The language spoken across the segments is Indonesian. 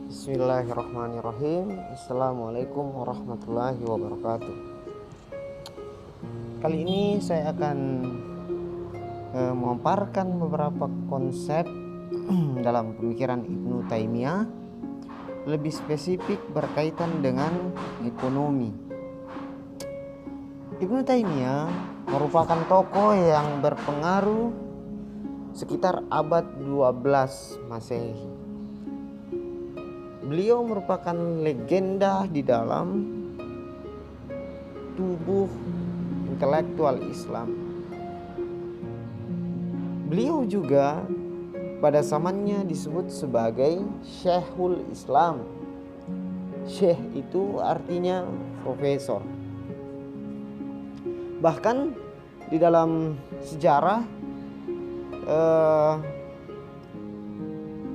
Bismillahirrahmanirrahim. Assalamualaikum warahmatullahi wabarakatuh. Kali ini saya akan memaparkan beberapa konsep dalam pemikiran Ibnu Taimiyah, lebih spesifik berkaitan dengan ekonomi. Ibnu Taimiyah merupakan tokoh yang berpengaruh sekitar abad 12 Masehi. Beliau merupakan legenda di dalam tubuh intelektual Islam. Beliau juga pada zamannya disebut sebagai Syekhul Islam. Syekh itu artinya profesor. Bahkan di dalam sejarah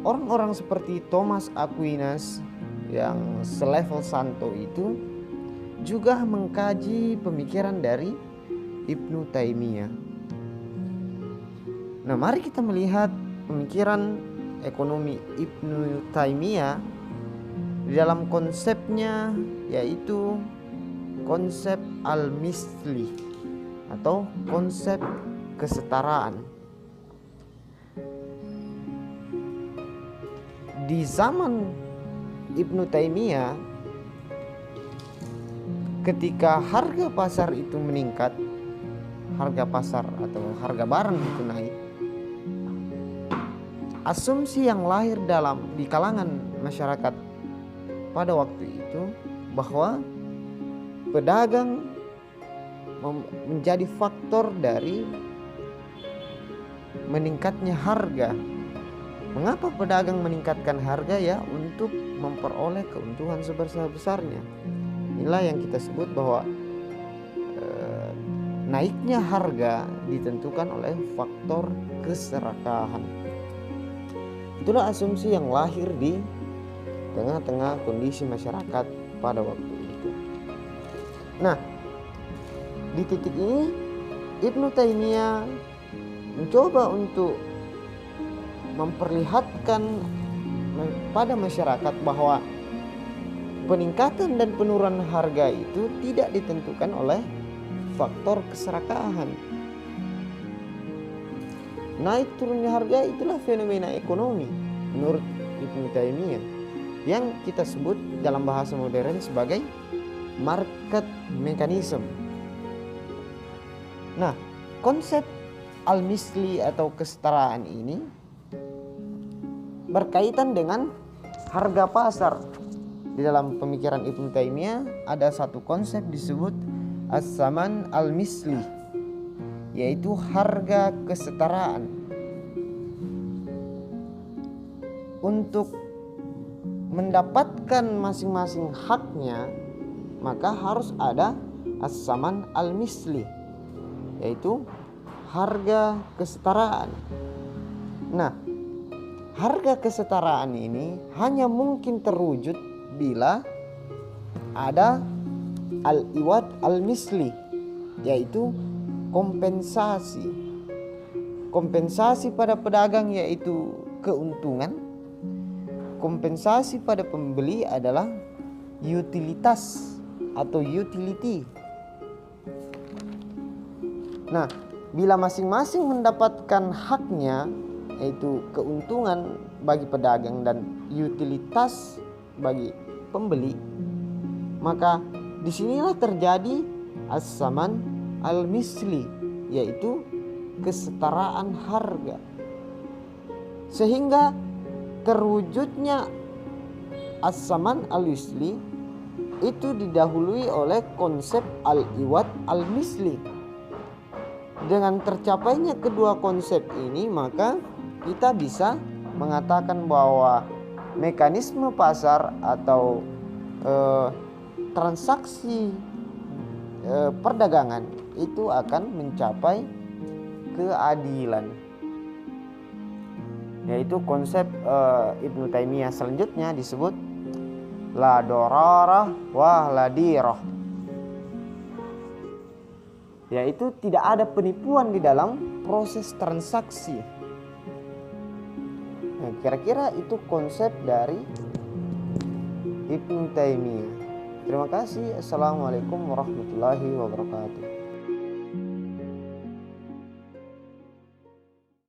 orang-orang seperti Thomas Aquinas yang selevel Santo itu juga mengkaji pemikiran dari Ibnu Taimiyah. Nah, mari kita melihat pemikiran ekonomi Ibnu Taimiyah di dalam konsepnya, yaitu konsep al-misli atau konsep kesetaraan. Di zaman Ibnu Taimiyah, ketika harga pasar itu meningkat, harga pasar atau harga barang itu naik, asumsi yang lahir di kalangan masyarakat pada waktu itu bahwa pedagang menjadi faktor dari meningkatnya harga. Mengapa pedagang meningkatkan harga? Ya, untuk memperoleh keuntungan sebesar-besarnya. Inilah yang kita sebut bahwa naiknya harga ditentukan oleh faktor keserakahan. Itulah asumsi yang lahir di tengah-tengah kondisi masyarakat pada waktu itu. Nah, di titik ini Ibnu Taimiyah mencoba untuk memperlihatkan pada masyarakat bahwa peningkatan dan penurunan harga itu tidak ditentukan oleh faktor keserakahan. Naik turunnya harga itulah fenomena ekonomi menurut Ibnu Taimiyah, yang kita sebut dalam bahasa modern sebagai market mechanism. Nah, konsep al-misli atau kesetaraan ini berkaitan dengan harga pasar. Di dalam pemikiran Ibnu Taimiyah ada satu konsep disebut as-saman al-misli, yaitu harga kesetaraan. Untuk mendapatkan masing-masing haknya, maka harus ada as-saman al-misli, yaitu harga kesetaraan. Nah, harga kesetaraan ini hanya mungkin terwujud bila ada al-iwad al-misli, yaitu kompensasi. Kompensasi pada pedagang yaitu keuntungan. Kompensasi pada pembeli adalah utilitas atau utility. Nah, bila masing-masing mendapatkan haknya, yaitu keuntungan bagi pedagang dan utilitas bagi pembeli, maka disinilah terjadi as-saman al-misli, yaitu kesetaraan harga. Sehingga terwujudnya as-saman al-misli itu didahului oleh konsep al-iwad al-misli. Dengan tercapainya kedua konsep ini, maka kita bisa mengatakan bahwa mekanisme pasar atau transaksi perdagangan itu akan mencapai keadilan. Yaitu konsep Ibnu Taimiyah selanjutnya disebut la dorarah wa la dirah, yaitu tidak ada penipuan di dalam proses transaksi. Nah, kira-kira itu konsep dari Ibnu Taimiyah. Terima kasih. Assalamualaikum warahmatullahi wabarakatuh.